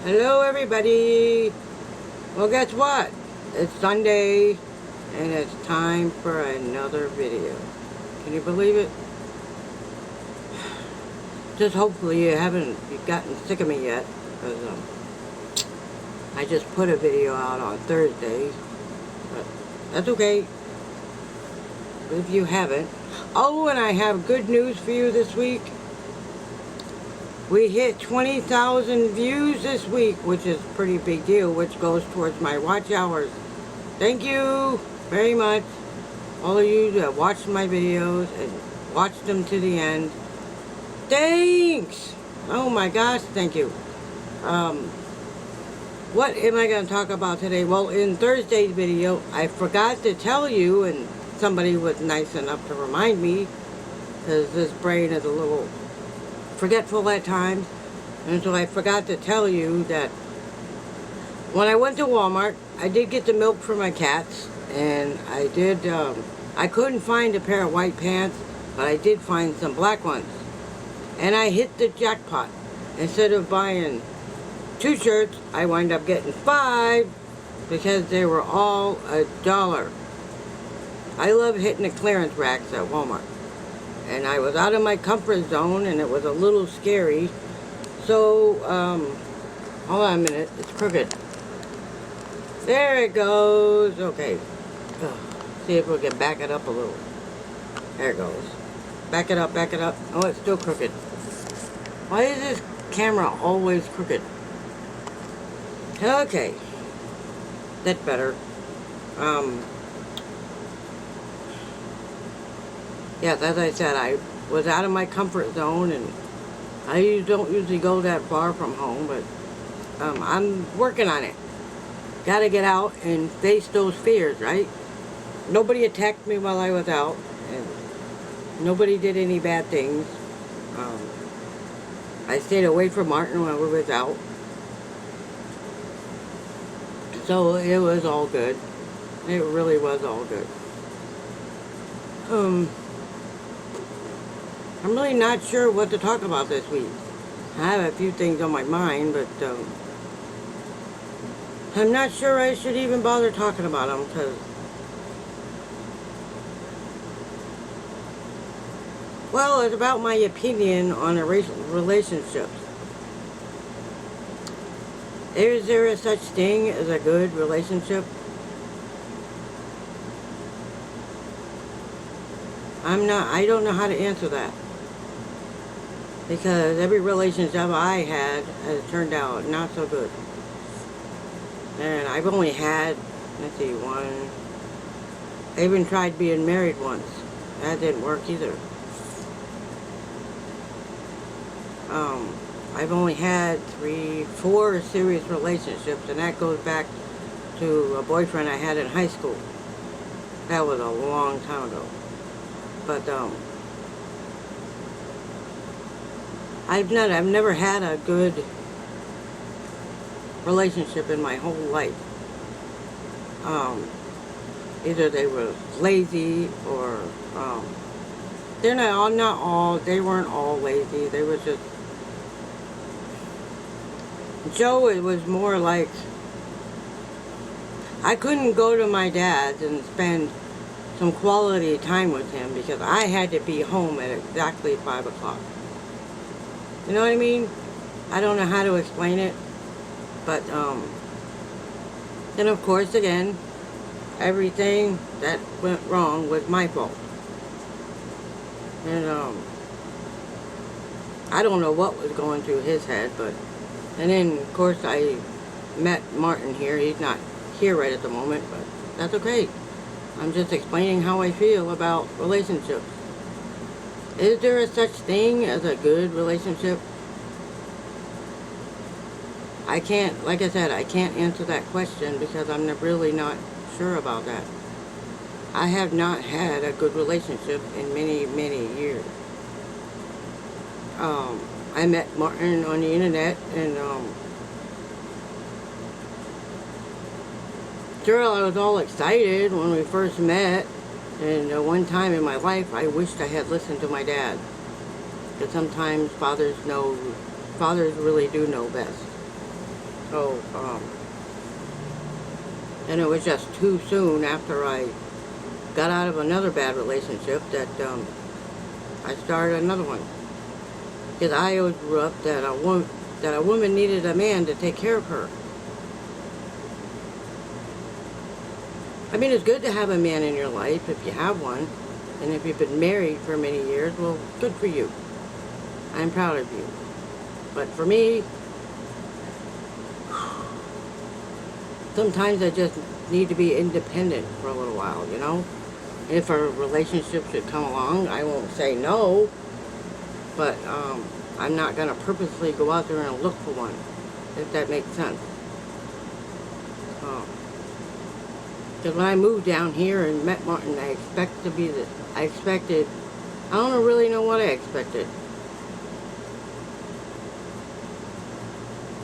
Hello everybody. Well, guess what? It's Sunday and it's time for another video. Can you believe it? Just hopefully you've gotten sick of me yet, because I just put a video out on Thursday, but that's okay if you haven't. Oh, and I have good news for you this week. We hit 20,000 views this week, which is a pretty big deal, which goes towards my watch hours. Thank you very much, all of you that watched my videos and watched them to the end. Thanks! Oh my gosh, thank you. What am I going to talk about today? Well, in Thursday's video, I forgot to tell you, and somebody was nice enough to remind me, because this brain is a little forgetful at times, and so I forgot to tell you that when I went to Walmart, I did get the milk for my cats, and I couldn't find a pair of white pants, but I did find some black ones, and I hit the jackpot. Instead of buying 2 shirts, I wound up getting 5 because they were all $1. I love hitting the clearance racks at Walmart. And I was out of my comfort zone, and it was a little scary. So, hold on a minute, it's crooked. There it goes. Okay. Ugh. See if we can back it up a little. There it goes. Back it up, back it up. Oh, it's still crooked. Why is this camera always crooked? Okay. That's better. Yes, as I said, I was out of my comfort zone, and I don't usually go that far from home, but I'm working on it. Gotta get out and face those fears, right? Nobody attacked me while I was out, and nobody did any bad things. I stayed away from Martin when we was out. So it was all good. It really was all good. I'm really not sure what to talk about this week. I have a few things on my mind, but I'm not sure I should even bother talking about them, because, well, it's about my opinion on relationships. Is there a such thing as a good relationship? I don't know how to answer that. Because every relationship I had has turned out not so good. And I've only had, let's see, one. I even tried being married once. That didn't work either. I've only had 4 serious relationships, and that goes back to a boyfriend I had in high school. That was a long time ago. But I've never had a good relationship in my whole life. Either they were lazy, or they weren't all lazy. They were just, Joe, it was more like, I couldn't go to my dad's and spend some quality time with him because I had to be home at exactly 5 o'clock. You know what I mean? I don't know how to explain it, but then of course, again, everything that went wrong was my fault. And I don't know what was going through his head, and then of course I met Martin here. He's not here right at the moment, but that's okay. I'm just explaining how I feel about relationships. Is there a such thing as a good relationship? I can't, like I said, I can't answer that question because I'm really not sure about that. I have not had a good relationship in many, many years. I met Martin on the internet, and sure, I was all excited when we first met, and one time in my life I wished I had listened to my dad, because sometimes fathers really do know best. So, and it was just too soon after I got out of another bad relationship that I started another one. Because I always grew up that a woman needed a man to take care of her. I mean, it's good to have a man in your life if you have one. And if you've been married for many years, well, good for you. I'm proud of you. But for me, sometimes I just need to be independent for a little while, you know? If a relationship should come along, I won't say no. But I'm not going to purposely go out there and look for one, if that makes sense. Because when I moved down here and met Martin, I don't really know what I expected.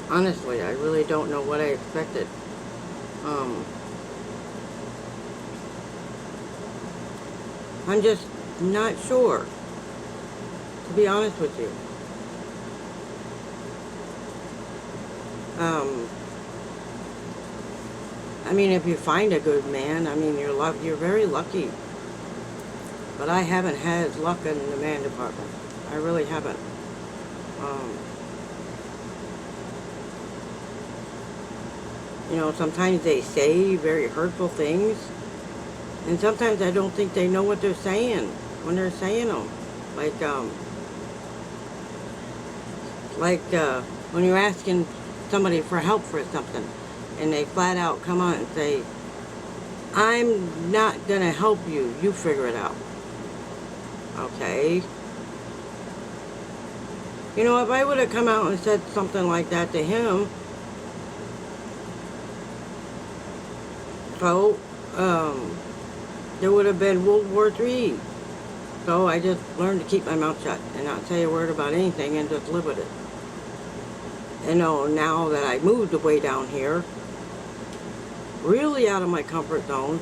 Honestly, I really don't know what I expected. I'm just not sure, to be honest with you. I mean, if you find a good man, I mean, you're very lucky. But I haven't had luck in the man department. I really haven't. You know, sometimes they say very hurtful things. And sometimes I don't think they know what they're saying when they're saying them. Like when you're asking somebody for help for something, and they flat out come on and say, I'm not going to help you, you figure it out. Okay. You know, if I would have come out and said something like that to him, so, there would have been World War III. So I just learned to keep my mouth shut and not say a word about anything and just live with it. You know, now that I moved way down here, really out of my comfort zone.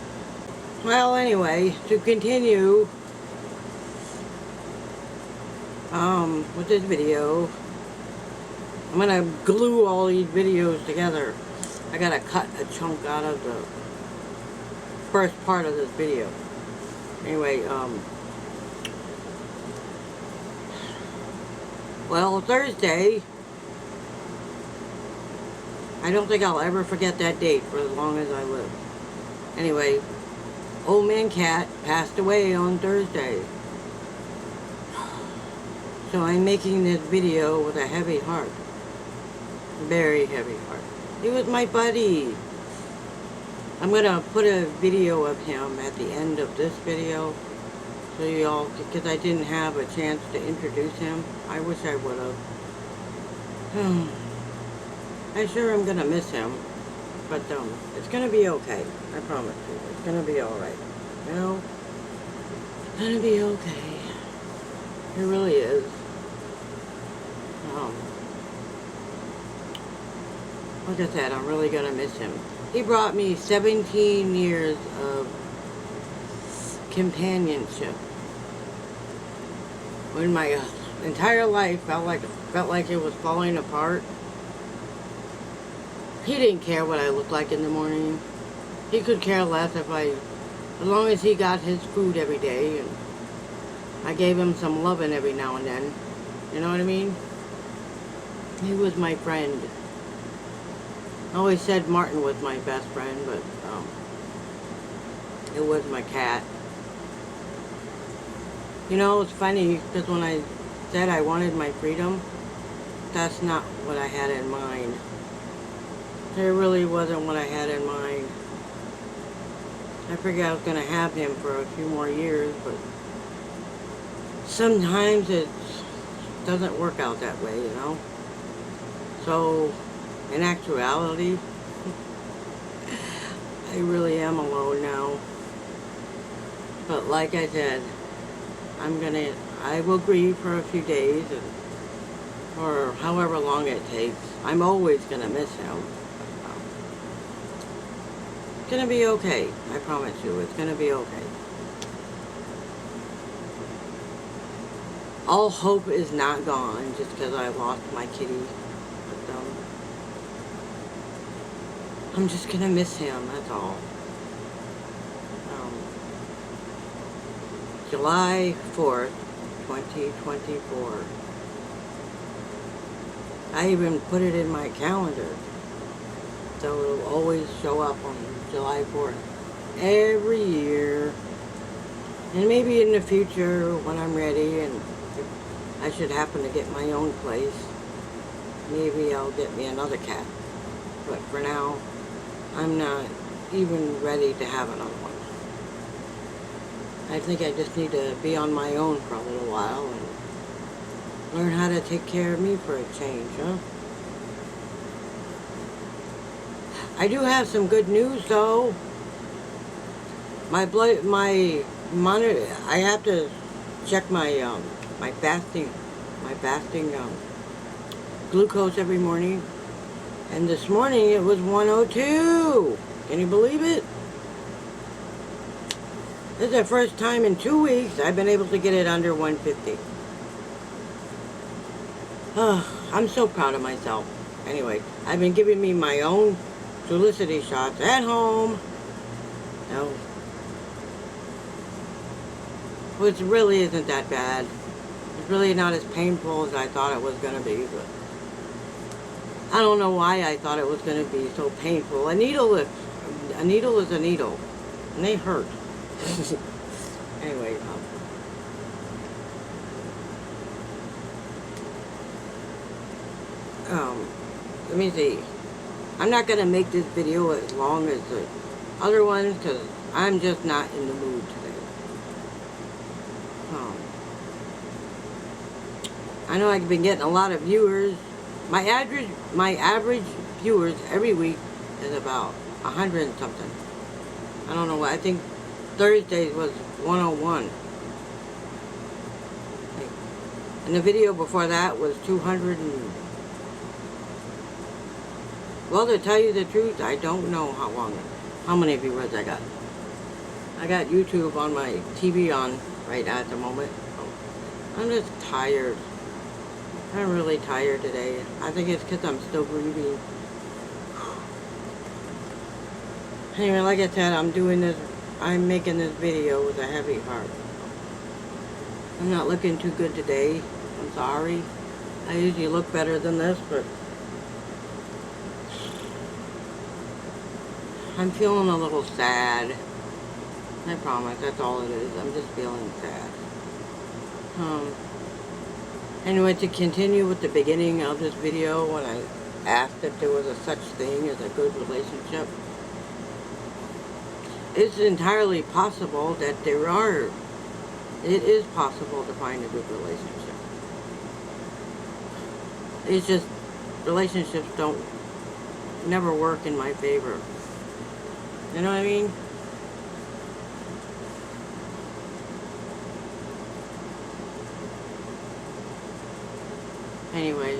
Well, anyway, to continue with this video, I'm going to glue all these videos together. I got to cut a chunk out of the first part of this video. Anyway, well, Thursday, I don't think I'll ever forget that date for as long as I live. Anyway, old man Cat passed away on Thursday. So I'm making this video with a heavy heart. Very heavy heart. He was my buddy. I'm going to put a video of him at the end of this video. So you all, because I didn't have a chance to introduce him. I wish I would have. I sure am going to miss him. But it's going to be okay. I promise you. It's going to be alright. You know? It's going to be okay. It really is. Like I said, I'm really going to miss him. He brought me 17 years of companionship. When my entire life felt like it was falling apart. He didn't care what I looked like in the morning. He could care less as long as he got his food every day, and I gave him some loving every now and then. You know what I mean? He was my friend. I always said Martin was my best friend, but it was my cat. You know, it's funny, because when I said I wanted my freedom, that's not what I had in mind. It really wasn't what I had in mind. I figured I was going to have him for a few more years, but sometimes it doesn't work out that way, you know? So, in actuality, I really am alone now. But like I said, I will grieve for a few days, or however long it takes. I'm always going to miss him. It's going to be okay. I promise you, it's going to be okay. All hope is not gone just because I lost my kitty. But, I'm just gonna miss him, that's all. July 4th, 2024. I even put it in my calendar, so it'll always show up on July 4th. Every year. And maybe in the future, when I'm ready, and if I should happen to get my own place, maybe I'll get me another cat. But for now, I'm not even ready to have another one. I think I just need to be on my own for a little while and learn how to take care of me for a change, huh? I do have some good news, though. My monitor, I have to check my my fasting glucose every morning, and this morning it was 102. Can you believe it? This is the first time in 2 weeks I've been able to get it under 150. I'm so proud of myself. Anyway, I've been giving me my own Trulicity shots at home. No. Which really isn't that bad. It's really not as painful as I thought it was going to be, but I don't know why I thought it was going to be so painful. A needle is a needle, and they hurt. Anyway, let me see. I'm not going to make this video as long as the other ones because I'm just not in the mood today. I know I've been getting a lot of viewers. My average viewers every week is about 100 and something. I don't know what. I think Thursday was 101. And the video before that was 200 and... Well, to tell you the truth, I don't know how many viewers I got. I got YouTube on my TV on right at the moment. I'm just tired. I'm really tired today. I think it's because I'm still grieving. Anyway, like I said, I'm making this video with a heavy heart. I'm not looking too good today. I'm sorry. I usually look better than this, but I'm feeling a little sad. I promise, that's all it is. I'm just feeling sad. Anyway, to continue with the beginning of this video, when I asked if there was a such thing as a good relationship, it's entirely possible that it is possible to find a good relationship. It's just, relationships never work in my favor. You know what I mean? Anyway,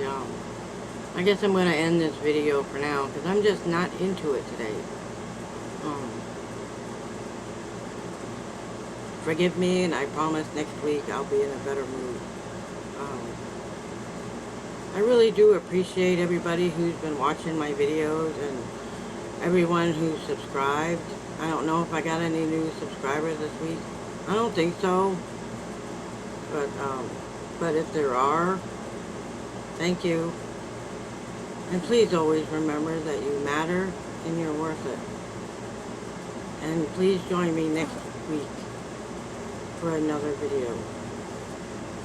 I guess I'm going to end this video for now, because I'm just not into it today. Forgive me, and I promise next week I'll be in a better mood. I really do appreciate everybody who's been watching my videos, and everyone who's subscribed. I don't know if I got any new subscribers this week. I don't think so. But if there are, thank you. And please always remember that you matter and you're worth it. And please join me next week for another video.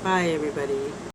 Bye, everybody.